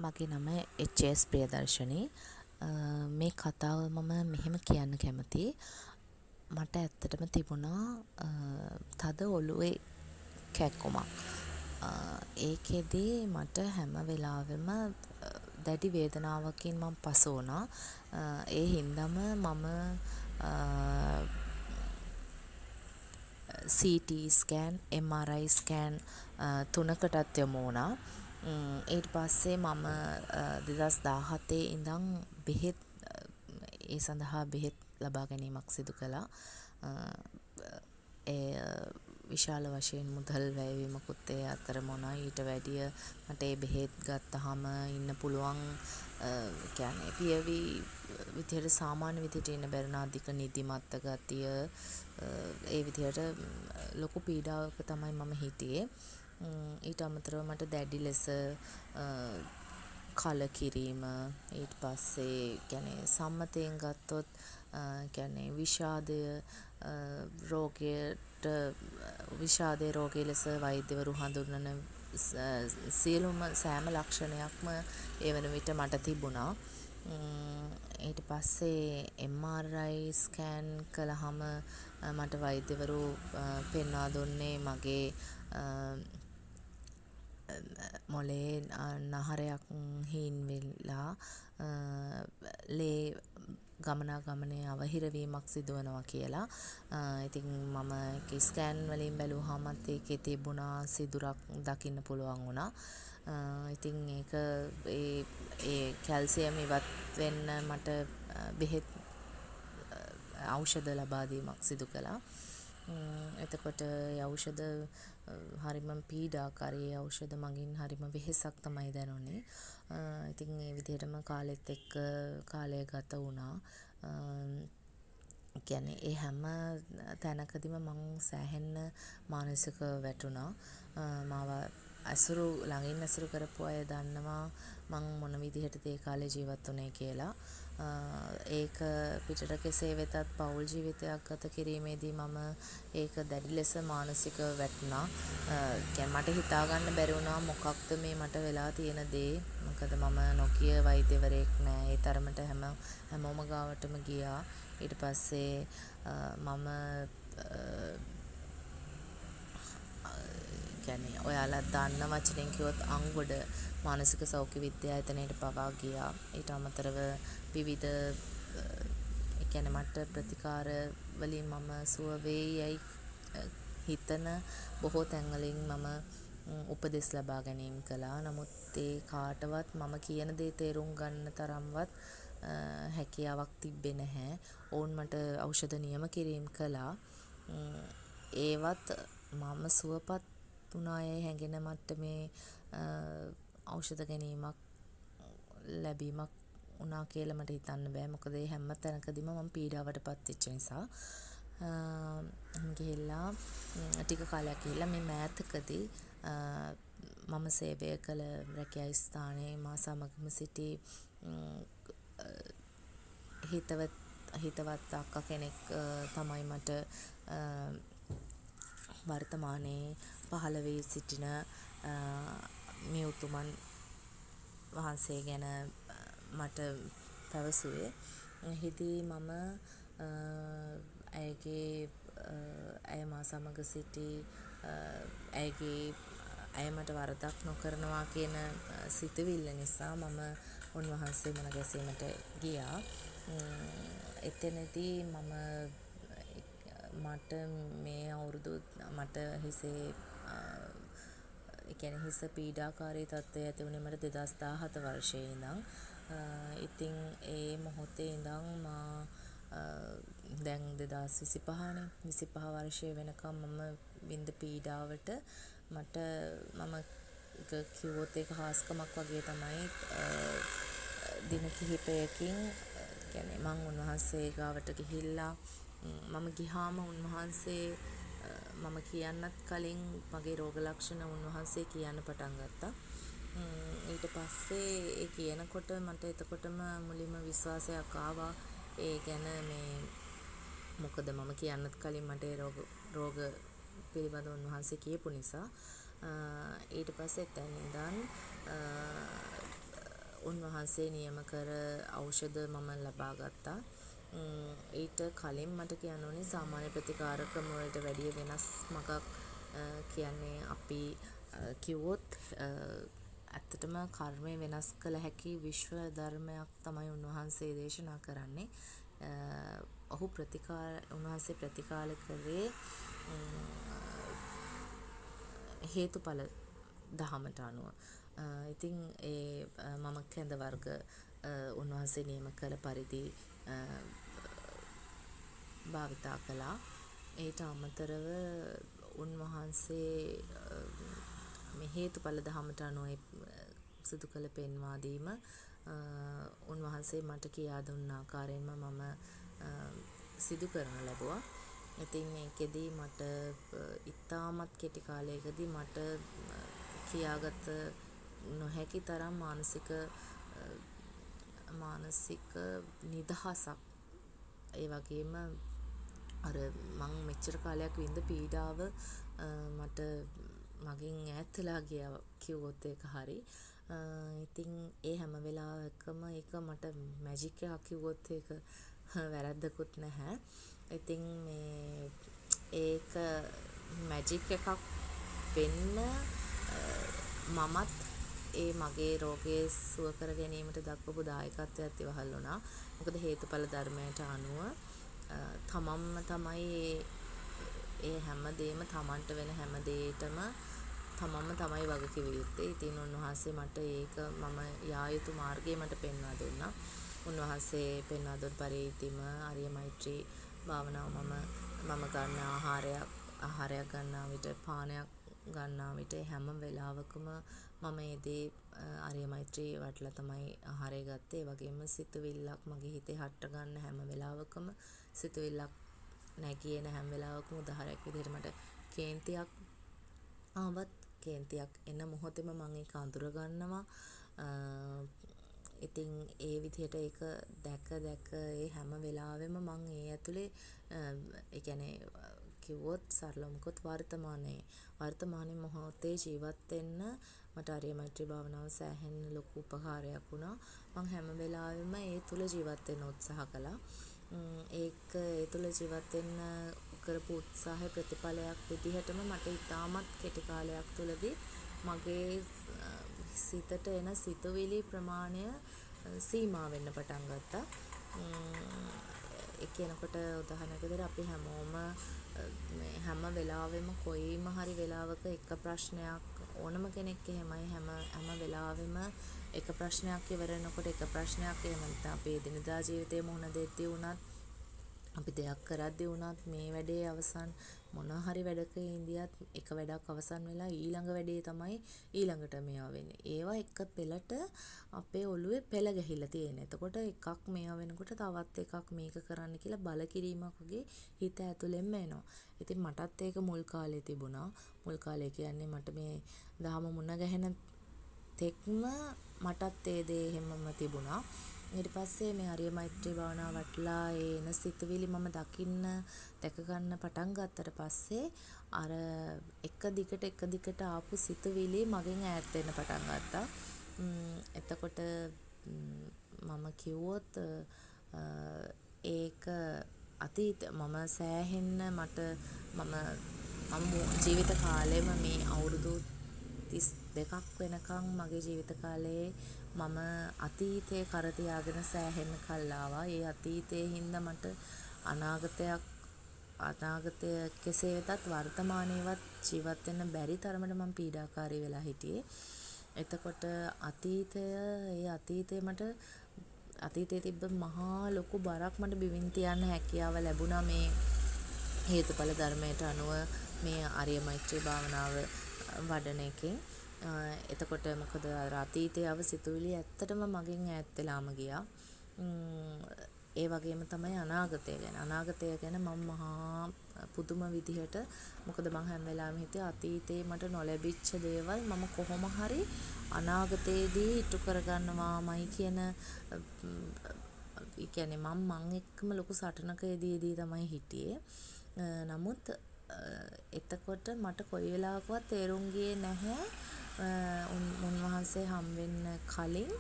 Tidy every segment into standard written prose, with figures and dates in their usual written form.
මගේ නම එච්.එස්. ප්‍රියදර්ශනී. මේ කතාව මම මෙහෙම කියන්න කැමතියි. මට ඇත්තටම තිබුණා තද ඔළුවේ කැක්කුමක්. ඒකෙදි මට හැම වෙලාවෙම දැඩි වේදනාවකින් මම පසු වුණා. ඒ හින්දාම මම CT ස්කෑන්, MRI ස්කෑන් 3කටත් යොමු වුණා. ඊට පස්සේ මම 2017 ඉඳන් බෙහෙත් ඒ සඳහා බෙහෙත් ලබා ගැනීමක් සිදු කළා. ඒ විශාල වශයෙන් මුදල් වැයවීමකුත් ඒ අතරම වුණා. ඊට වැඩිය මට ඒ බෙහෙත් ගත්තාම ඉන්න පුළුවන් කියන්නේ පියවි විදිහට සාමාන්‍ය විදිහට ඉන්න බැරි නා අධික නිදිමත ගතිය ඒ විදිහට ලොකු පීඩාවක තමයි මම හිටියේ. ඊට අමතරව මට දැඩි ලෙස කලකිරීම, ඊට පස්සේ කියන්නේ සම්මතයෙන් ගත්තොත් කියන්නේ විෂාදය රෝගයට විෂාදයේ රෝගය ලෙස වෛද්‍යවරු හඳුන්වන සියලුම සෑම ලක්ෂණයක්ම ඒ වන විට මට තිබුණා. ඊට පස්සේ MRI ස්කෑන් කළාම මට වෛද්‍යවරු පෙන්වා දුන්නේ මගේ මොළේ නහරයක් හීන් වෙලා ලේ ගමනාගමනයේ අවහිරවීමක් සිදුවනවා කියලා. ඉතින් මම ඒක ස්කෑන් වලින් බැලුවාමත් ඒකේ තිබුණා සිදුරක් දකින්න පුළුවන් වුණා. ඉතින් ඒක ඒ කැල්සියම් ඉවත් වෙන්න මට බෙහෙත් ඖෂධ ලබා දීමක් සිදු කළා. එතකොට ඒ ඖෂධ හරිම පීඩාකාරී ඖෂධ මගින් හරිම වෙහෙසක් තමයි දැනුනේ. ඉතින් ඒ විදිහටම කාලෙත් එක්ක කාලය ගත වුණා. කියන්නේ ඒ හැම තැනකදීම මං සෑහෙන්න මානසික වැටුණා. මාව ළඟින් ඇසුරු කරපු අය දන්නවා මං මොන විදිහටද ඒ කාලේ ජීවත් වුණේ කියලා. ඒක පිටට කෙසේ වෙතත් පෞල් ජීවිතයක් ගත කිරීමේදී මම ඒක දැඩි ලෙස මානසික වැටුණා. මට හිතා ගන්න බැරි වුණා මොකක්ද මේ මට වෙලා තියෙන දේ. මොකද මම නොකිය වෛද්‍යවරයෙක් නෑ. ඒ තරමට හැමෝම ගාවටම ගියා. ඊට පස්සේ මම කියන්නේ ඔයාලා දන්න වචනෙන් කිව්වොත් අංගොඩ මානසික සෞඛ්‍ය විද්‍යායතනයට පවා ගියා. ඊට අමතරව විවිධ කියන්නේ මට ප්‍රතිකාර වලින් මම සුව වෙයියයි හිතන බොහෝ තැන්වලින් මම උපදෙස් ලබා ගැනීම කළා. නමුත් ඒ කාටවත් මම කියන දේ තේරුම් ගන්න තරම්වත් හැකියාවක් තිබ්බේ නැහැ. ඔවුන් මට ඖෂධ නියම කිරීම කළා. ඒවත් මම සුවපත් වුණායයි හැඟෙන මට්ටමේ ඖෂධ ගැනීමක් ලැබීමක් වුණා කියලා මට හිතන්න බෑ. මොකද ඒ හැම තැනකදීම මම පීඩාවටපත් වෙච්ච නිසා. ගිහිල්ලා ටික කාලයක් ගිහිල්ලා මේ මෑතකදී මම සේවය කළ රැකියා ස්ථානයේ මා සමගම සිටි හිතවත් අක්කා කෙනෙක් තමයි මට වර්තමානයේ පහළ වී සිටින මේ උතුමන් වහන්සේ ගැන මට පැවසුවේ. එහිදී මම ඇය මා සමග සිටි ඇය මට වරදක් නොකරනවා කියන සිතුවිල්ල නිසා මම උන්වහන්සේ මුණ ගැසීමට ගියා. එතනදී මට මේ අවුරුදු මට හිසේ කියන්නේ හිස පීඩාකාරී තත්ත්වය ඇති වුණේ මට 2017 වර්ෂයේ ඉඳන්. ඉතින් ඒ මොහොතේ ඉඳන් මා දැන් 2025නේ 25 වර්ෂයේ වෙනකම් මම විඳ පීඩාවට මම කිව්වොත් ඒක හාස්කමක් වගේ තමයි. දින කිහිපයකින් කියන්නේ මං උන්වහන්සේ ගාවට ගිහිල්ලා මම ගිහාම උන්වහන්සේ මම කියන්නත් කලින් මගේ රෝග ලක්ෂණ උන්වහන්සේ කියන්න පටන් ගත්තා. ඊට පස්සේ ඒ කියනකොට මට එතකොටම මුලින්ම විශ්වාසයක් ආවා. ඒ ගැන මේ මොකද මම කියන්නත් කලින් මට ඒ රෝග පිළිබඳව උන්වහන්සේ කියපු නිසා. ඊට පස්සේ එතන ඉඳන් උන්වහන්සේ නියම කර ඖෂධ මම ලබා ගත්තා. ඊට කලින් මට කියන්න ඕනේ සාමාන්‍ය ප්‍රතිකාර ක්‍රම වලට වැඩිය වෙනස් මගක් කියන්නේ අපි කිව්වොත් ඇත්තටම කර්මය වෙනස් කළ හැකි විශ්ව ධර්මයක් තමයි උන්වහන්සේ දේශනා කරන්නේ. උන්වහන්සේ ප්‍රතිකාර කරේ හේතුඵල දහමට අනුව. ඉතින් ඒ මම කැඳ වර්ග උන්වහන්සේ නියම කළ පරිදි භාවිතා කළා. ඊට අමතරව උන්වහන්සේ මේ හේතුඵල දහමට අනුව සිදු කළ පෙන්වා දීම උන්වහන්සේ මට කියා දුන්න ආකාරයෙන්ම මම සිදු කරන ලැබුවා. ඉතින් මේකෙදී මට ඉතාමත් කෙටි කාලයකදී මට කියාගත නොහැකි තරම් මානසික නිදහසක්, ඒ වගේම අර මං මෙච්චර කාලයක් විඳ පීඩාව මට මගෙන් ඈත් වෙලා ගියා කිව්වොත් ඒක හරි. ඉතින් ඒ හැම වෙලාවකම ඒක මට මැජික් එකක් කිව්වොත් ඒක වැරද්දකුත් නැහැ. ඉතින් ඒක මැජික් එකක් වෙන්න මමත් ඒ මගේ රෝගය සුව කර ගැනීමට දක්වපු දායකත්වයත් ඉවහල් වුණා. මොකද හේතුඵල ධර්මයට අනුව තමන්ම තමයි ඒ හැම දෙයක්ම තමන්ට වෙන හැම දෙයකටම තමන්ම තමයි වග කිව යුත්තේ. ඉතින් උන්වහන්සේ මට ඒක මම යා යුතු මාර්ගය මට පෙන්වා දුන්නා. උන්වහන්සේ පෙන්වා දුන් පරිදිම ආර්ය මෛත්‍රී භාවනාව මම ගන්න ආහාරයක් ගන්නා විට, පානයක් ගන්නා විට හැම වෙලාවකම මම ඒදී ආර්ය මෛත්‍රී වටලා තමයි ආහාරය ගත්තේ. ඒ වගේම සිතුවිල්ලක් මගේ හිතේ හට්ට ගන්න හැම වෙලාවකම සිතුවිල්ලක් නැගී එන හැම වෙලාවකම උදාහරණයක් විදිහට මට කේන්තියක් ආවත් කේන්තියක් එන මොහොතේම මම ඒක අඳුර ගන්නවා. ඉතින් ඒ විදිහට ඒක දැක ඒ හැම වෙලාවෙම මම ඒ ඇතුලේ ඒ කියන්නේ කිව්වොත් සරලවමකොත් වර්තමානයේ මොහොතේ ජීවත් වෙන්න මට ආර්ය මෛත්‍රී භාවනාව සෑහෙන ලොකු උපකාරයක් වුණා. මම හැම වෙලාවෙම ඒ තුල ජීවත් වෙන්න උත්සාහ කළා. ඒක ඒ තුල ජීවත් වෙන්න කරපු උත්සාහයේ ප්‍රතිඵලයක් විදිහටම මට ඉතාමත් කෙටි කාලයක් තුලදී මගේ සිතට එන සිතුවිලි ප්‍රමාණය සීමා වෙන්න පටන් ගත්තා. ඒ කියනකොට උදාහරණයක් විදිහට අපි හැමෝම මේ හැම වෙලාවෙම කොයිම හරි වෙලාවක එක ප්‍රශ්නයක් ඕනම කෙනෙක් එහෙමයි හැම වෙලාවෙම එක ප්‍රශ්නයක් ඉවරනකොට එක ප්‍රශ්නයක් එහෙම නැත්නම් අපේ දිනදා ජීවිතේ මුහුණ දෙද්දී වුණත් අපි දෙයක් කරද්දී වුණත් මේ වැඩේ අවසන් මොන හරි වැඩක ඉඳියත් එක වැඩක් අවසන් වෙලා ඊළඟ වැඩේ තමයි ඊළඟට මේවා වෙන්නේ. ඒවා එක පෙළට අපේ ඔළුවේ පෙළ ගැහිලා තියෙන. එතකොට එකක් මේවා වෙනකොට තවත් එකක් මේක කරන්න කියලා බල කිරීමක් වගේ හිත ඇතුළෙන්ම එනවා. ඉතින් මටත් ඒක මුල් කාලේ තිබුණා. මුල් කාලේ කියන්නේ මට මේ දහම මුණ ගැහෙන තෙක්ම මටත් ඒ දේ හැමම තිබුණා. ඊට පස්සේ මේ ආර්ය මෛත්‍රී භාවනාව වටලා එන සිතුවිලි මම දැක ගන්න පටන් ගත්තට පස්සේ අර එක දිගට ආපු සිතුවිලි මගෙන් ඈත් වෙන්න පටන් ගත්තා. එතකොට මම කිව්වොත් ඒක අතීත මම සෑහෙන්න මම ජීවිත කාලෙම මේ අවුරුදු 32ක් වෙනකන් මගේ ජීවිත කාලයේ මම අතීතයේ කර තියාගෙන සෑහෙන්න කල් ආවා. ඒ අතීතයේ හින්දා මට අනාගතය කෙසේ වෙතත් වර්තමානයේවත් ජීවත් වෙන්න බැරි තරමට මම පීඩාකාරී වෙලා හිටියේ. එතකොට අතීතයේ තිබ්බ මහා ලොකු බරක් මට බිමින් තියන්න හැකියාව ලැබුණා මේ හේතුඵල ධර්මයට අනුව මේ ආර්ය මෛත්‍රී භාවනාව වඩන එකෙන්. එතකොට මොකද අතීතයේ ආව සිතුවිලි ඇත්තටම මගෙන් ඈත් වෙලාම ගියා. ඒ වගේම තමයි අනාගතය ගැන මම මහා පුදුම විදිහට මොකද මම හැම වෙලාවෙම හිතේ අතීතේ මට නොලැබිච්ච දේවල් මම කොහොම හරි අනාගතයේදී ඉටු කරගන්නවාමයි කියන කියන්නේ මං එක්කම ලොකු සටනකදී තමයි හිටියේ. නමුත් එතකොට මට කොයි වෙලාවකවත් තේරුම් ගියේ නැහැ උන්වහන්සේ හම් වෙන්න කලින්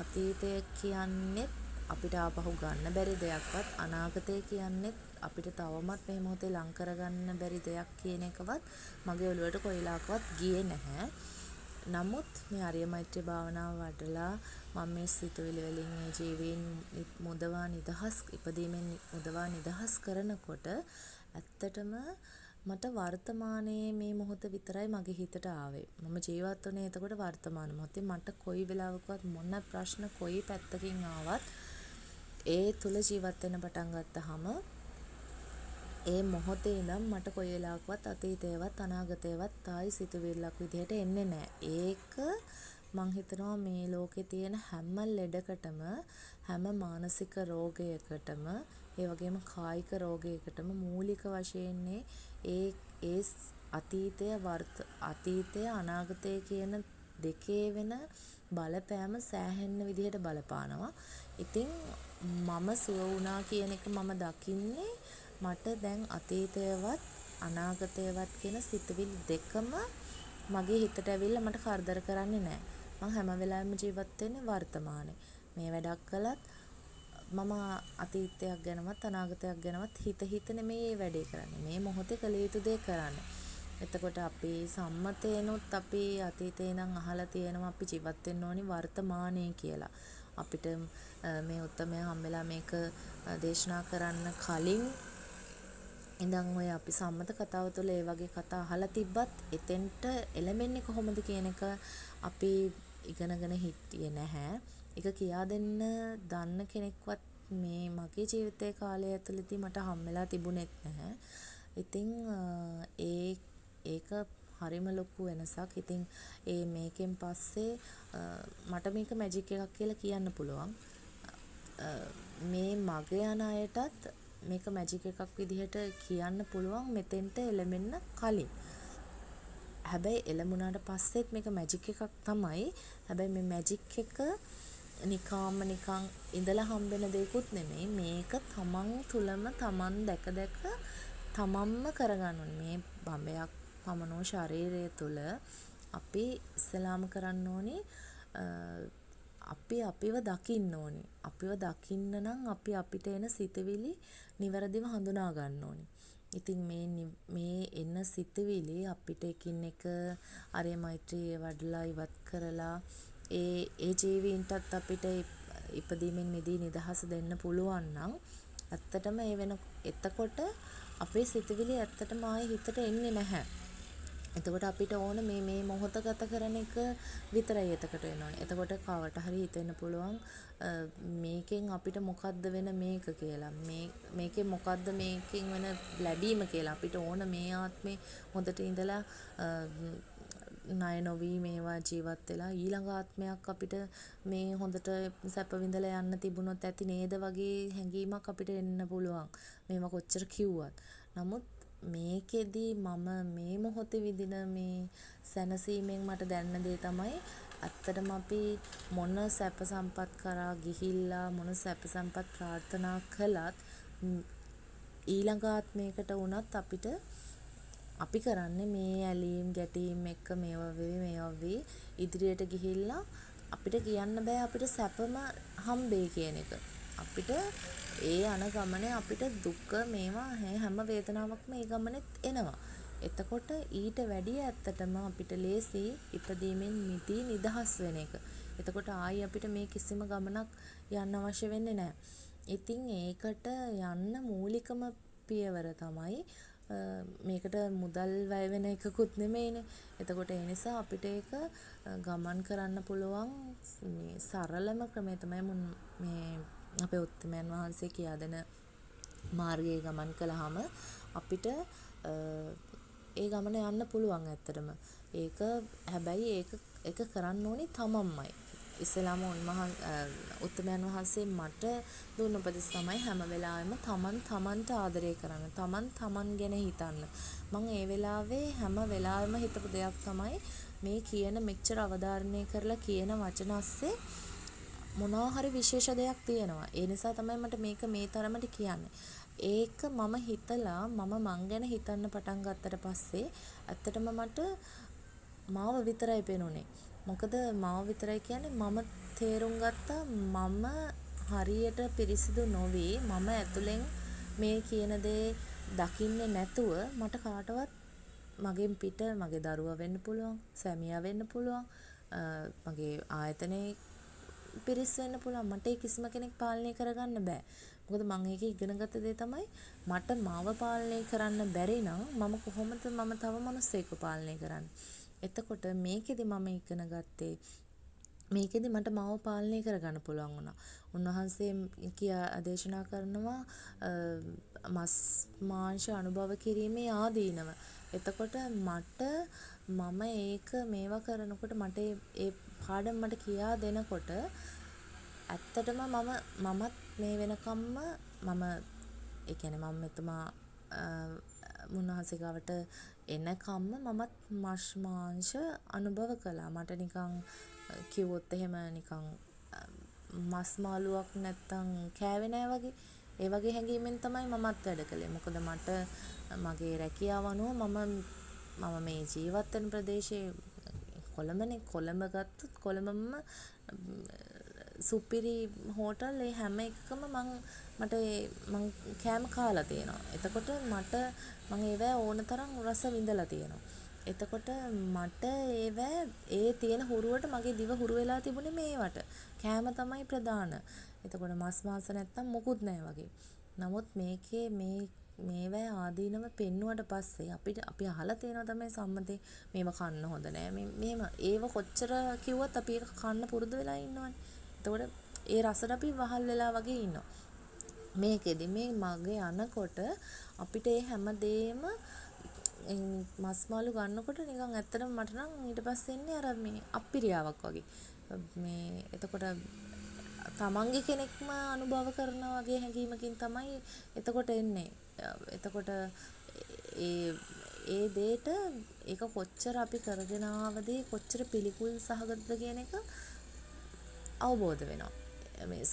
අතීතය කියන්නේත් අපිට ආපහු ගන්න බැරි දෙයක්වත්, අනාගතය කියන්නේත් අපිට තවමත් මේ මොහොතේ ලං කරගන්න බැරි දෙයක් කියන එකවත් මගේ ඔළුවට කොයිලාකවත් ගියේ නැහැ. නමුත් මේ ආර්ය මෛත්‍රී භාවනාව වඩලා මම මේ සිතුවිලි වලින් මේ ජීවීන් මුදවා නිදහස් ඉපදීමෙන් මුදවා නිදහස් කරනකොට ඇත්තටම මට වර්තමානයේ මේ මොහොත විතරයි මගේ හිතට ආවේ. මම ජීවත් වුණේ එතකොට වර්තමාන මොහොතේ. මට කොයි වෙලාවකවත් මොන ප්‍රශ්න කොයි පැත්තකින් ආවත් ඒ තුල ජීවත් වෙන්න පටන් ගත්තාම ඒ මොහොතේ ඉඳන් මට කොයි වෙලාවකවත් අතීතේවත් අනාගතේවත් ආයි සිතුවිල්ලක් විදිහට එන්නේ නැහැ. ඒක මං හිතනවා මේ ලෝකේ තියෙන හැම ලෙඩකටම, හැම මානසික රෝගයකටම, ඒ වගේම කායික රෝගයකටම මූලික වශයෙන් ඒ අතීතය අනාගතය කියන දෙකේ වෙන බලපෑම සෑහෙන විදිහට බලපානවා. ඉතින් මම සුව වුණා කියන එක මම දකින්නේ මට දැන් අතීතයවත් අනාගතයවත් කියන සිතුවිලි දෙකම මගේ හිතට ඇවිල්ලා මට කරදර කරන්නේ නැහැ. මම හැම වෙලාවෙම ජීවත් වෙන්නේ වර්තමානයේ. මේ වැඩක් කළත් මම අතීතයක් ගැනවත් අනාගතයක් ගැනවත් හිත නෙමෙයි මේ වැඩේ කරන්නේ. මේ මොහොතේ කළ යුතු දේ කරන්නේ. එතකොට අපි සම්මතේනොත් අපි අතීතේ ඉඳන් අහලා තියෙනවා අපි ජීවත් වෙන්න ඕනි වර්තමානයේ කියලා. අපිට මේ උත්තරමය හම්බෙලා මේක දේශනා කරන්න කලින් ඉඳන් ඔය අපි සම්මත කතාව තුළ ඒ වගේ කතා අහලා තිබ්බත් එතෙන්ට එළඹෙන්නේ කොහොමද කියන එක අපි ඉගෙනගෙන හිටියේ නැහැ. ඒක කියා දෙන්න දන්න කෙනෙක්වත් මේ මගේ ජීවිතයේ කාලය ඇතුළතදී මට හම්බෙලා තිබුණෙත් නැහැ. ඉතින් ඒක හරිම ලොකු වෙනසක්. ඉතින් මේකෙන් පස්සේ මට මේක මැජික් එකක් කියලා කියන්න පුළුවන්. මේ මග යන අයටත් මේක මැජික් එකක් විදිහට කියන්න පුළුවන් මෙතෙන්ට එළඹෙන්න කලින්. හැබැයි එළඹුණාට පස්සෙත් මේක මැජික් එකක් තමයි. හැබැයි මේ මැජික් එක නිකන් ඉඳලා හම්බෙන දෙයක්ුත් නෙමෙයි. මේක තමන් තුලම තමන් දැක තමන්ම කරගන්න ඕනේ. මේ බඹයක් පමණෝ ශරීරය තුල අපි ඉස්ලාම කරන්න ඕනේ අපිව දකින්න ඕනේ. අපිව දකින්න නම් අපිට එන සිතුවිලි නිවැරදිව හඳුනා ගන්න ඕනේ. ඉතින් මේ එන සිතුවිලි අපිට එකින් එක ආර්ය මෛත්‍රිය වඩලා ඉවත් කරලා ඒ ජීවීන්ටත් අපිට ඉපදීමෙන් මිදී නිදහස දෙන්න පුළුවන් නම් ඇත්තටම එතකොට අපේ සිතුවිලි ඇත්තටම ආයේ හිතට එන්නේ නැහැ. එතකොට අපිට ඕන මේ මොහොත ගත කරන එක විතරයි එතකොට වෙන්න ඕනේ. එතකොට කවට හරි හිතෙන්න පුළුවන් මේකෙන් අපිට මොකද්ද වෙන මේක කියලා. මේකෙන් මොකද්ද මේකෙන් වෙන ලැබීම කියලා. අපිට ඕන මේ ආත්මේ හොඳට ඉඳලා ණය නොවි මේවා ජීවත් වෙලා ඊළඟ ආත්මයක් අපිට මේ හොඳට සැප විඳලා යන්න තිබුණොත් ඇති නේද වගේ හැඟීමක් අපිට එන්න පුළුවන්. මේවා කොච්චර කිව්වත්. නමුත් මේකෙදි මම මේ මොහොතේ විඳින මේ සැනසීමෙන් මට දැනන දේ තමයි ඇත්තටම අපි මොන සැප සම්පත් කරා ගිහිල්ලා මොන සැප සම්පත් ප්‍රාර්ථනා කළත් ඊළඟ ආත්මයකට වුණත් අපිට අපි කරන්නේ මේ ඇලීම් ගැටීම් එක්ක මේවා වෙවි ඉදිරියට ගිහිල්ලා අපිට කියන්න බෑ අපිට සැපම හම්බේ කියන එක. අපිට ඒ යන ගමනේ අපිට දුක මේවා හැම වේදනාවක්ම ඒ ගමනේත් එනවා. එතකොට ඊට වැඩිය ඇත්තටම අපිට ලේසි ඉපදීමෙන් මිදී නිදහස් වෙන එක. එතකොට ආයි අපිට මේ කිසිම ගමනක් යන්න අවශ්‍ය වෙන්නේ නැහැ. ඉතින් ඒකට යන්න මූලිකම පියවර තමයි මේකට මුදල් වැය වෙන එකකුත් නෙමෙයිනේ. එතකොට ඒ නිසා අපිට ඒක ගමන් කරන්න පුළුවන් මේ සරලම ක්‍රමය තමයි මේ අපේ උත්තමයන් වහන්සේ කියා දෙන මාර්ගයේ ගමන් කළාම අපිට ඒ ගමන යන්න පුළුවන් ඇත්තටම. ඒක හැබැයි ඒක කරන්න ඕනි තමන්මයි. ඉස්ලාම උත්තමයන් වහන්සේ මට දුන්න උපදෙස් තමයි හැම වෙලාවෙම තමන්ට ආදරය කරන්න. තමන් ගැන හිතන්න. මම ඒ වෙලාවේ හැම වෙලාවෙම හිතපු දෙයක් තමයි මේ කියන මෙච්චර අවධාරණය කරලා කියන වචන අස්සේ මොනවා හරි විශේෂ දෙයක් තියෙනවා. ඒ නිසා තමයි මට මේක මේ තරමට කියන්නේ. ඒක මම හිතලා මං ගැන හිතන්න පටන් ගත්තට පස්සේ ඇත්තටම මට මාව විතරයි පේනුනේ. මොකද මාව විතරයි කියන්නේ තේරුම් ගත්තා මම හරියට පිරිසිදු නොවි මම ඇතුලෙන් මේ කියන දේ දකින්නේ නැතුව මට කාටවත් මගෙන් පිට මගේ දරුවා වෙන්න පුළුවන් සැමියා වෙන්න පුළුවන් මගේ ආයතනයේ පිරිස් වෙන්න පුළුවන් මට ඒ කිසිම කෙනෙක් පාලනය කරගන්න බෑ මොකද මම ඒක ඉගෙනගත්ත දේ තමයි මට මාව පාලනය කරන්න බැරි නම් මම කොහොමද මම තව මිනිස්සෙක්ව පාලනය කරන්නේ එතකොට මේකෙදි මම ඉගෙන ගත්තේ මේකෙදි මට මාව පාලනය කරගන්න පුළුවන් වුණා. උන්වහන්සේ දේශනා කරනවා මස් මාංශ අනුභව කිරීමේ ආදීනව. එතකොට මම ඒක මේවා කරනකොට මට ඒ පාඩම මට කියා දෙනකොට ඇත්තටම මමත් මේ වෙනකම්ම මම ඒ කියන්නේ මම මෙතුමා උන්වහන්සේ ගාවට එනකම්ම මමත් මස් මාංශ අනුභව කළා. මට නිකන් කිව්වොත් එහෙම නිකන් මස් මාළුවක් නැත්තම් කෑවේ නෑ වගේ ඒ වගේ හැඟීමෙන් තමයි මමත් වැඩ කළේ. මොකද මට මගේ රැකියාව අනුව මම මේ ජීවත් වෙන ප්‍රදේශයේ කොළඹනේ කොළඹ ගත්තොත් කොළඹම සුපිරි හෝටල් ඒ හැම එකකම මට මං කෑම කාලා තියෙනවා. එතකොට මම ඒවැ ඕන තරම් රස විඳලා තියෙනවා. එතකොට මට ඒ තියෙන හුරුවට මගේ දිව හුරු වෙලා තිබුණේ මේවට. කෑම තමයි ප්‍රධාන. එතකොට මස් මාංශ නැත්තම් මොකුත් නැහැ වගේ. නමුත් මේකේ මේවැ ආදීනව පෙන්නුවට පස්සේ අපි අහලා තියෙනවා තමයි සම්මතේ මේව කන්න හොඳ නෑ. මෙහෙම ඒව කොච්චර කිව්වත් අපි ඒක කන්න පුරුදු වෙලා ඉන්නවනේ. එතකොට ඒ රසට අපි වහල් වෙලා වගේ ඉන්නවා. මේකෙදි මේ මගේ යනකොට අපිට ඒ හැමදේම මස් මාළු ගන්නකොට නිකන් ඇත්තටම මට නම් ඊට පස්සේ එන්නේ අර මේ අප්පිරියාවක් වගේ. මේ එතකොට තමන්ගේ කෙනෙක්ම අනුභව කරනා වගේ හැඟීමකින් තමයි එතකොට එන්නේ. එතකොට ඒ දේට ඒක කොච්චර අපි කරගෙන ආවද කොච්චර පිළිකුල් සහගතද කියන එක අවබෝධ වෙනවා. මේ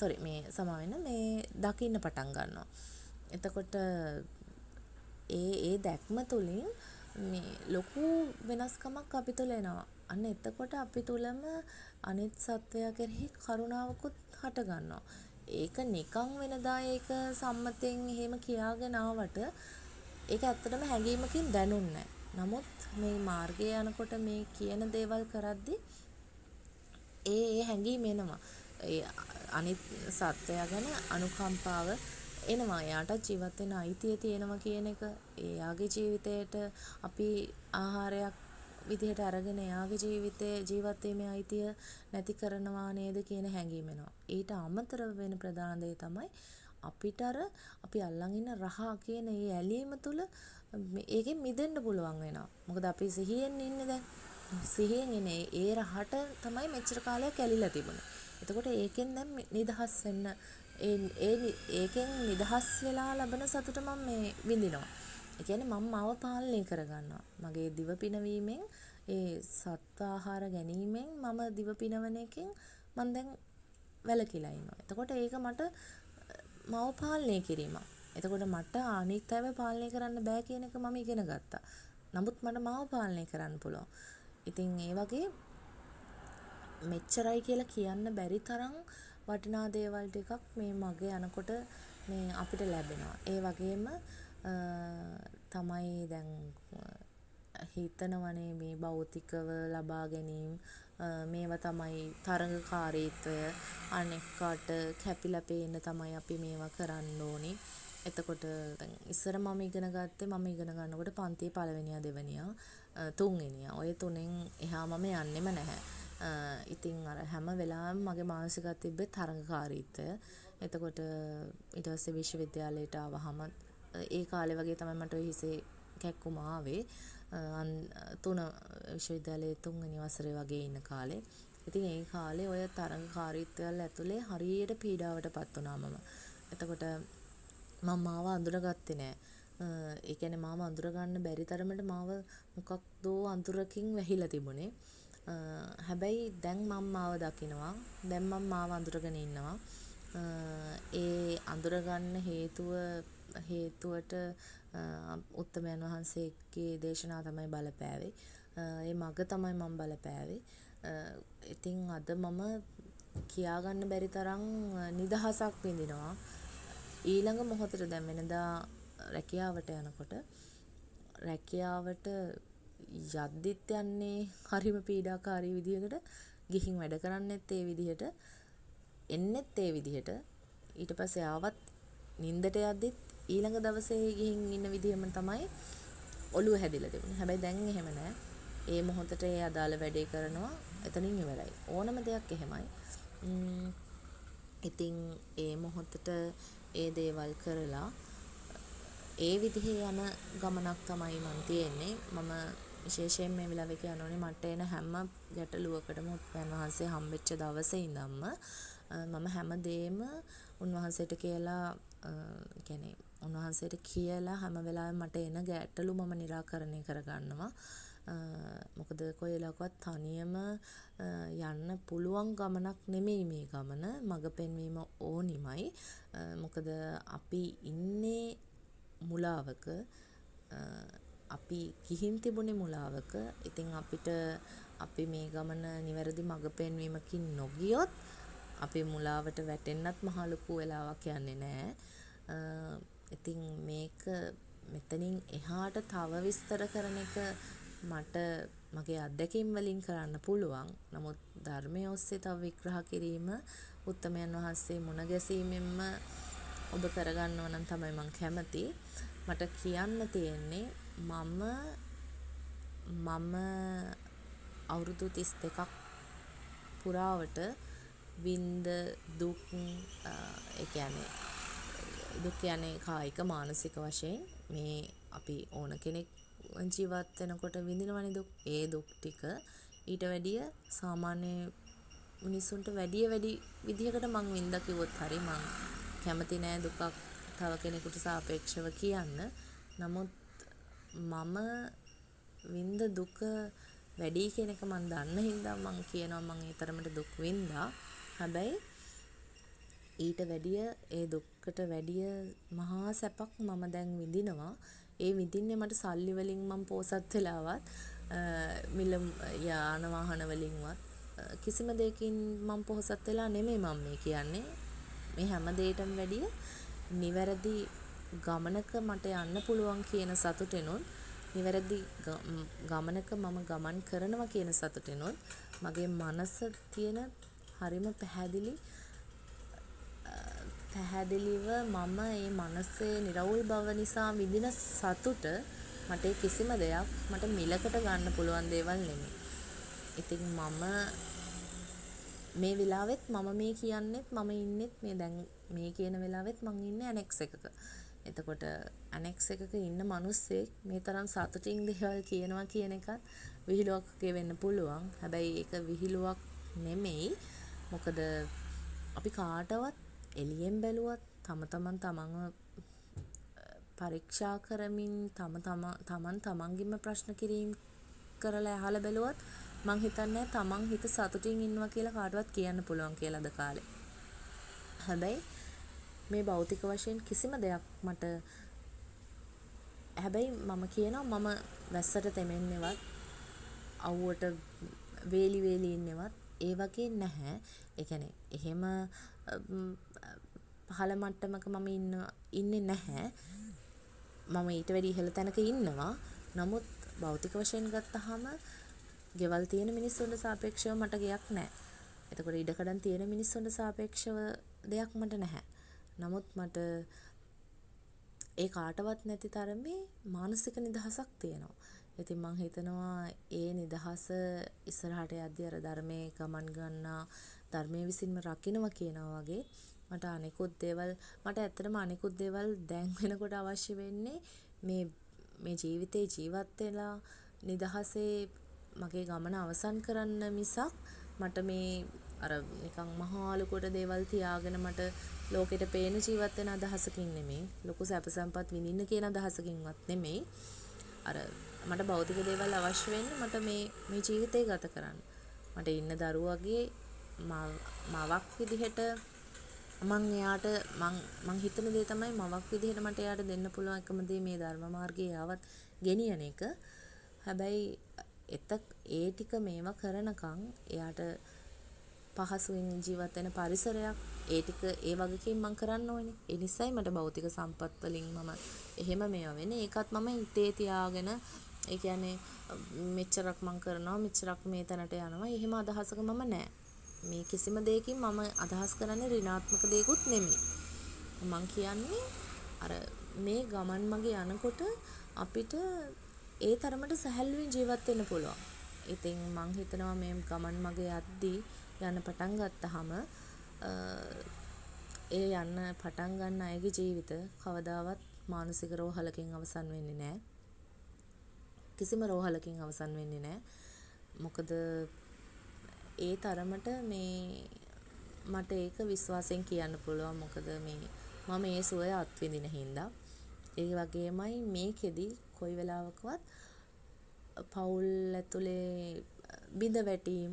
සමාවෙන්න මේ දකින්න පටන් ගන්නවා. එතකොට ඒ දැක්ම තුලින් මේ ලොකු වෙනස්කමක් අපි තුල එනවා. අන්න එතකොට අපි තුලම අනිත් සත්වයා කෙරෙහි කරුණාවකුත් හට ගන්නවා. ඒක නිකන් වෙනදා ඒක සම්මතෙන් එහෙම කියාගෙන ආවට ඒක ඇත්තටම හැඟීමකින් දැනුන්නේ නැහැ. නමුත් මේ මාර්ගයේ යනකොට මේ කියන දේවල් කරද්දි ඒ හැඟීම එනවා. ඒ අනිත් සත්වයා ගැන අනුකම්පාව එනවා. එයාට ජීවත් වෙන්න අයිතිය තියෙනවා කියන එක. එයාගේ ජීවිතයට අපි ආහාරයක් විදිහට අරගෙන එයාගේ ජීවත් වීමේ අයිතිය නැති කරනවා නේද කියන හැඟීම එනවා. ඊට අමතරව වෙන ප්‍රධාන දේ තමයි අපිට අපි අල්ලන් ඉන්න රහ කියන ඒ ඇලීම තුල ඒකෙන් මිදෙන්න පුළුවන් වෙනවා. මොකද අපි සිහියෙන් ඉන්නේ දැන්. සිහියෙන් ඉන්නේ ඒ රහට තමයි මෙච්චර කාලයක් ඇලිලා තිබුණේ. එතකොට ඒකෙන් දැන් නිදහස් වෙන්න ඒකෙන් නිදහස් වෙලා ලබන සතුට මම මේ විඳිනවා. ඒ කියන්නේ මම මාව පාලනය කරගන්නවා. මගේ දිව පිනවීමෙන් ඒ සත්ව ආහාර ගැනීමෙන් මම දිව පිනවන එකෙන් මම දැන් වැළකීලා ඉන්නවා. එතකොට ඒක මට මාව පාලනය කිරීමක්. එතකොට මට අනිත් අයව පාලනය කරන්න බෑ කියන එක මම ඉගෙන ගත්තා. නමුත් මට මාව පාලනය කරන්න පුළුවන්. ඉතින් ඒ වගේ මෙච්චරයි කියලා කියන්න බැරි තරම් වටිනා දේවල් ටිකක් මේ මගේ යනකොට මේ අපිට ලැබෙනවා. ඒ වගේම තමයි දැන් හිතනවනේ මේ භෞතිකව ලබා ගැනීම මේවා තමයි තරඟකාරීත්වය අනෙක්කට කැපිලා පේන්න තමයි අපි මේවා කරන්න ඕනේ. එතකොට දැන් ඉස්සර මම ඉගෙන ගන්නකොට පන්තියේ පළවෙනියා දෙවෙනියා තුන්වෙනියා ඔය තුනෙන් එහා මම යන්නෙම නැහැ. ඉතින් අර හැම වෙලාවෙම මගේ මානසිකත්වයේ තිබ්බේ තරඟකාරීත්වය. එතකොට ඊට පස්සේ විශ්වවිද්‍යාලයට ආවහම ඒ කාලේ වගේ තමයි මට හිසේ කැක්කුම ආවේ. විශ්වවිද්‍යාලයේ 3 වෙනි වසරේ වගේ ඉන්න කාලේ. ඉතින් ඒ කාලේ ඔය තරඟකාරීත්වයල් ඇතුලේ හරියට පීඩාවටපත් වුණා මම. එතකොට මම මාව අඳුරගත්තේ නෑ. ඒ කියන්නේ මාව අඳුර ගන්න බැරි තරමට මාව මොකක්දෝ අඳුරකින් වැහිලා තිබුණේ. හැබැයි දැන් මම මාව දකිනවා. දැන් මම මාව අඳුරගෙන ඉන්නවා. ඒ අඳුරගන්න හේතුවට උත්තමයන් වහන්සේගේ දේශනා තමයි බලපෑවේ. ඒ මග තමයි මම බලපෑවේ. ඉතින් අද මම කියා ගන්න බැරි තරම් නිදහසක් විඳිනවා. ඊළඟ මොහොතට දැන් වෙනදා රැකියාවට යනකොට රැකියාවට යද්දිත් යන්නේ හරිම පීඩාකාරී විදිහකට, ගිහින් වැඩ කරන්නෙත් ඒ විදිහට, එන්නෙත් ඒ විදිහට, ඊට පස්සේ ආවත් නිින්දට යද්දිත් ඊළඟ දවසේ ගිහින් ඉන්න විදිහම තමයි ඔළුව හැදිලා තිබුණේ. හැබැයි දැන් එහෙම නෑ. ඒ මොහොතට ඒ අදාළ වැඩේ කරනවා, එතනින් ඉවරයි. ඕනම දෙයක් එහෙමයි. ඉතින් ඒ මොහොතට ඒ දේවල් කරලා ඒ විදිහේ යන ගමනක් තමයි මං තියෙන්නේ. මම විශේෂයෙන් මේ වෙලාවේ කියන්න ඕනේ මට එන හැම ගැටලුවකටම උත්පන්න වහන්සේ හම්බෙච්ච දවසේ ඉඳන්ම මම හැමදේම උන්වහන්සේට කියලා කියන්නේ උන්වහන්සේට කියලා හැම වෙලාවෙම මට එන ගැටලු මම निराකරණය කරගන්නවා. මොකද කොයි වෙලාවකවත් තනියම යන්න පුළුවන් ගමනක් නෙමෙයි මේ ගමන. මඟ පෙන්වීම ඕනිමයි. මොකද අපි ඉන්නේ මුලාවක, අපි ගිහින් තිබුණේ මුලාවක. ඉතින් අපිට අපි මේ ගමන නිවැරදි මඟ පෙන්වීමකින් නොගියොත් අපි මුලාවට වැටෙන්නත් මහ ලොකු වෙලාවක් යන්නේ නැහැ. ඉතින් මේක මෙතනින් එහාට තව විස්තර කරන එක මට මගේ අත්දැකීම් වලින් කරන්න පුළුවන්. නමුත් ධර්මයේ ඔස්සේ තව විග්‍රහ කිරීම උත්තමයන් වහන්සේ මුණ ගැසීමෙන්ම ඔබ කරගන්නව නම් තමයි මම කැමති. මට කියන්න තියෙන්නේ මම අවුරුදු 32ක් පුරාවට වින්ද දුක්, ඒ කියන්නේ දුක් කියන්නේ කායික මානසික වශයෙන් මේ අපි ඕන කෙනෙක් ජීවත් වෙනකොට විඳිනවනේ දුක්. ඒ දුක් ටික ඊට වැඩිය සාමාන්‍ය මිනිසුන්ට වැඩි විදිහකට මං වින්දා කිව්වොත් හරි. මං කැමති නෑ දුකක් තව කෙනෙකුට සාපේක්ෂව කියන්න. නමුත් මම වින්ද දුක වැඩි කියන එක මං දන්න හින්දා මං කියනවා මං ඒ තරමට දුක් වින්දා. හැබැයි ඊට වැඩිය ඒ දුක්කට වැඩිය මහා සැපක් මම දැන් විඳිනවා. ඒ විඳින්නේ මට සල්ලි වලින් මම පෝසත් වෙලාවත් මිල යාන වාහන වලින්වත් කිසිම දෙයකින් මම පොහොසත් වෙලා නෙමෙයි මම මේ කියන්නේ. මේ හැම දෙයකටම වැඩිය නිවැරදි ගමනක මට යන්න පුළුවන් කියන සතුටෙනුත්, නිවැරදි ගමනක මම ගමන් කරනවා කියන සතුටෙනුත් මගේ මනස තියෙන හරිම පැහැදිලිව මම මේ මනසේ නිරවුල් බව නිසා විඳින සතුට මට කිසිම දෙයක් මට මිලකට ගන්න පුළුවන් දේවල් නෙමෙයි. ඉතින් මම මේ වෙලාවෙත් මම මේ කියන්නෙත් මම ඉන්නෙත් මේ දැන් මේ කියන වෙලාවෙත් මං ඉන්නේ ඇනෙක්ස් එකක. එතකොට ඇනෙක්ස් එකක ඉන්න මිනිස්සෙක් මේ තරම් සතුටින් දේවල් කියනවා කියන එකත් විහිළුවක් වෙන්න පුළුවන්. හැබැයි ඒක විහිළුවක් නෙමෙයි. මොකද අපි කාටවත් එළියෙන් බැලුවත් තමන්ව පරීක්ෂා කරමින් තමන්ගේම ප්‍රශ්න කිරීම කරලා අහලා බැලුවත් මං හිතන්නේ තමන් හිත සතුටින් ඉන්නවා කියලා කාටවත් කියන්න පුළුවන් කියලා අද කාලේ. හැබැයි මේ භෞතික වශයෙන් කිසිම දෙයක් මට හැබැයි මම කියනවා මම වැස්සට තෙමෙන්නේවත් අවුවට වේලි ඉන්නේවත් ඒ වගේ නැහැ. ඒ කියන්නේ එහෙම පහළ මට්ටමක මම ඉන්නේ නැහැ. මම ඊට වැඩි ඉහළ තැනක ඉන්නවා. නමුත් භෞතික වශයෙන් ගත්තාම ගෙවල් තියෙන මිනිස්සුන්ට සාපේක්ෂව මට ගෙයක් නැහැ. එතකොට ඉඩකඩම් තියෙන මිනිස්සුන්ට සාපේක්ෂව දෙයක් මට නැහැ. නමුත් මට ඒ කාටවත් නැති තරමේ මානසික නිදහසක් තියෙනවා. ඉතින් මං හිතනවා ඒ නිදහස ඉස්සරහට යද්දී අර ධර්මයේ ගමන් ගන්නා ධර්මයේ විසින්ම රකින්නවා කියනවා වගේ මට ඇත්තටම අනිකුත් දේවල් දැන් වෙනකොට අවශ්‍ය වෙන්නේ මේ ජීවිතේ ජීවත් වෙලා නිදහසේ මගේ ගමන අවසන් කරන්න මිසක් මට මේ අර නිකන් මහා ලොකුට දේවල් තියාගෙන මට ලෝකෙට පේන ජීවත් වෙන අදහසකින් නෙමෙයි, ලොකු සැප සම්පත් විඳින්න කියන අදහසකින්වත් නෙමෙයි. අර මට භෞතික දේවල් අවශ්‍ය වෙන්නේ මට මේ ජීවිතේ ගත කරන්න. මට ඉන්න දරුවගේ මවක් විදිහට මං හිතන දේ තමයි මවක් විදිහට මට එයාට දෙන්න පුළුවන් එකම දේ මේ ධර්ම මාර්ගයේ ආවත් ගෙනියන එක. හැබැයි ඒ ටික මේවා කරනකම් එයාට පහසුවෙන් ජීවත් වෙන පරිසරයක් ඒ ටික ඒ වගකීම් මම කරන්න ඕනේ. ඒ නිසායි මට භෞතික සම්පත් වලින් මම එහෙම මේවා වෙන්නේ. ඒකත් මම හිතේ තියාගෙන ඒ කියන්නේ මෙච්චරක් මම කරනවා මෙච්චරක් මේ තැනට යනවා. එහෙම අදහසක මම නැහැ. මේ කිසිම දෙයකින් මම අදහස් කරන්නේ ඍණාත්මක දෙයක්ුත් නෙමෙයි. මං කියන්නේ අර මේ ගමන් මගේ යනකොට අපිට ඒ තරමට සැහැල්ලුවෙන් ජීවත් වෙන්න පුළුවන්. ඉතින් මං හිතනවා මේ ගමන් මගේ යද්දී යන පටන් ගත්තාම ඒ යන්න පටන් ගන්න අයගේ ජීවිත කවදාවත් මානසික රෝහලකින් අවසන් වෙන්නේ නැහැ. කිසිම රෝහලකින් අවසන් වෙන්නේ නැහැ. මොකද ඒ තරමට මේ මට ඒක විශ්වාසයෙන් කියන්න පුළුවන්. මොකද මේ මම ඒ සුවය අත්විඳින හින්දා. ඒ වගේමයි මේකෙදි කොයි වෙලාවකවත් පවුල් ඇතුලේ බිඳ වැටීම්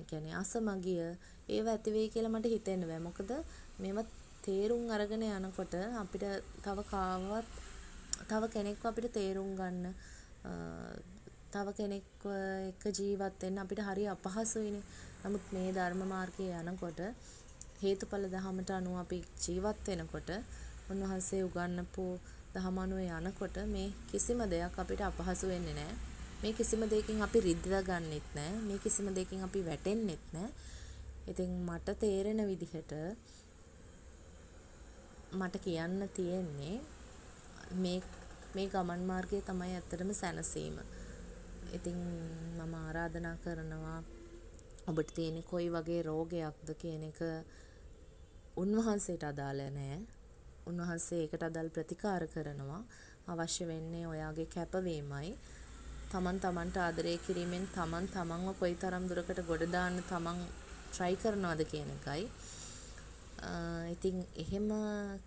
කියන්නේ අසමගිය ඒව ඇති වෙයි කියලා මට හිතෙන්න බෑ. මොකද මේවත් තේරුම් අරගෙන යනකොට අපිට තව කෙනෙක්ව අපිට තේරුම් ගන්න තව කෙනෙක්ව එක්ක ජීවත් වෙන්න අපිට හරි අපහසුයිනේ. නමුත් මේ ධර්ම මාර්ගයේ යනකොට හේතුඵල ධහමට අනුව අපි ජීවත් වෙනකොට උන්වහන්සේ උගන්වපු ධහම අනුව යනකොට මේ කිසිම දෙයක් අපිට අපහසු වෙන්නේ නැහැ. මේ කිසිම දෙයකින් අපි රිද්දලා ගන්නෙත් නැහැ. මේ කිසිම දෙයකින් අපි වැටෙන්නෙත් නැහැ. ඉතින් මට තේරෙන විදිහට මට කියන්න තියෙන්නේ මේ ගමන් මාර්ගය තමයි ඇත්තටම සැනසීම. ඉතින් මම ආරාධනා කරනවා ඔබට තියෙන කොයි වගේ රෝගයක්ද කියන එක උන්වහන්සේට අදාළ නැහැ. උන්වහන්සේ ඒකට අදාළ ප්‍රතිකාර කරනවා. අවශ්‍ය වෙන්නේ ඔයාගේ කැපවීමයි. තමන්ට ආදරය කිරීමෙන් තමන්ව කොයිතරම් දුරකට ගොඩ දාන්න තමන් try කරනවද කියන එකයි. ඉතින් එහෙම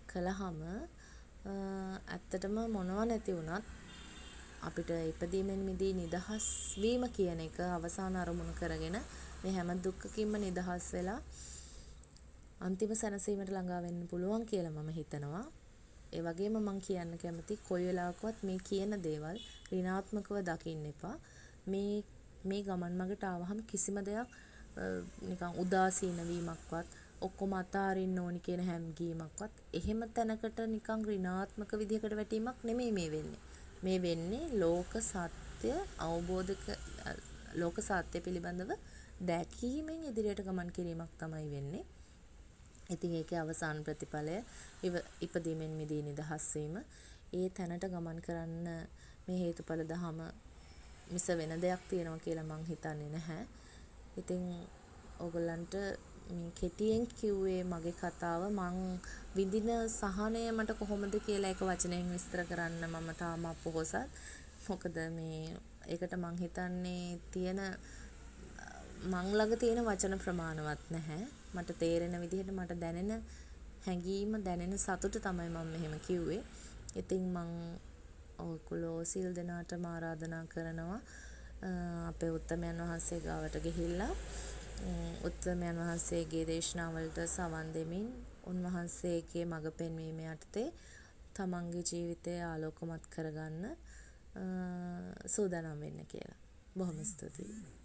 කළාම ඇත්තටම මොනව නැති වුණත් අපිට ඉපදීමෙන් මිදී නිදහස් වීම කියන එක අවසාන අරමුණු කරගෙන මේ හැම දුක්ඛකින්ම නිදහස් වෙලා අන්තිම සැනසීමට ළඟා වෙන්න පුළුවන් කියලා මම හිතනවා. ඒ වගේම මම කියන්න කැමති කොයි වෙලාවකවත් මේ කියන දේවල් ඍණාත්මකව දකින්න එපා. මේ ගමන් මගට ආවහම කිසිම දෙයක් නිකන් උදාසීන වීමක්වත් ඔක්කොම අතාරින්න ඕනි කියන හැඟීමක්වත් එහෙම තැනකට නිකන් ඍණාත්මක විදිහකට වැටීමක් නෙමෙයි මේ වෙන්නේ. මේ වෙන්නේ ලෝක සත්‍ය පිළිබඳව දැකීමෙන් ඉදිරියට ගමන් කිරීමක් තමයි වෙන්නේ. ඉතින් ඒකේ අවසාන ප්‍රතිඵලය ඉපදීමෙන් මිදී නිදහස් වීම. ඒ තැනට ගමන් කරන්න මේ හේතුඵල ධහම මිස වෙන දෙයක් තියෙනවා කියලා මං හිතන්නේ නැහැ. ඉතින් ඕගොල්ලන්ට කෙටියෙන් කිව්වේ මගේ කතාව. මං විඳින සහනය මට කොහොමද කියලා ඒක වචනයෙන් විස්තර කරන්න මම තාම අපොහොසත්. මොකද ඒකට මං හිතන්නේ මං ළඟ තියෙන වචන ප්‍රමාණවත් නැහැ. මට තේරෙන විදිහට මට දැනෙන හැඟීම දැනෙන සතුට තමයි මම මෙහෙම කිව්වේ. ඉතින් මං ඔයගොල්ලෝ සිල් දෙනාටම ආරාධනා කරනවා අපේ උත්තමයන් වහන්සේ ගාවට ගිහිල්ලා උත්තමයන් වහන්සේගේ දේශනාවලට සවන් දෙමින් උන්වහන්සේගේ මඟ පෙන්වීම යටතේ තමන්ගේ ජීවිතය ආලෝකමත් කරගන්න සූදානම් වෙන්න කියලා. බොහොම ස්තුතියි.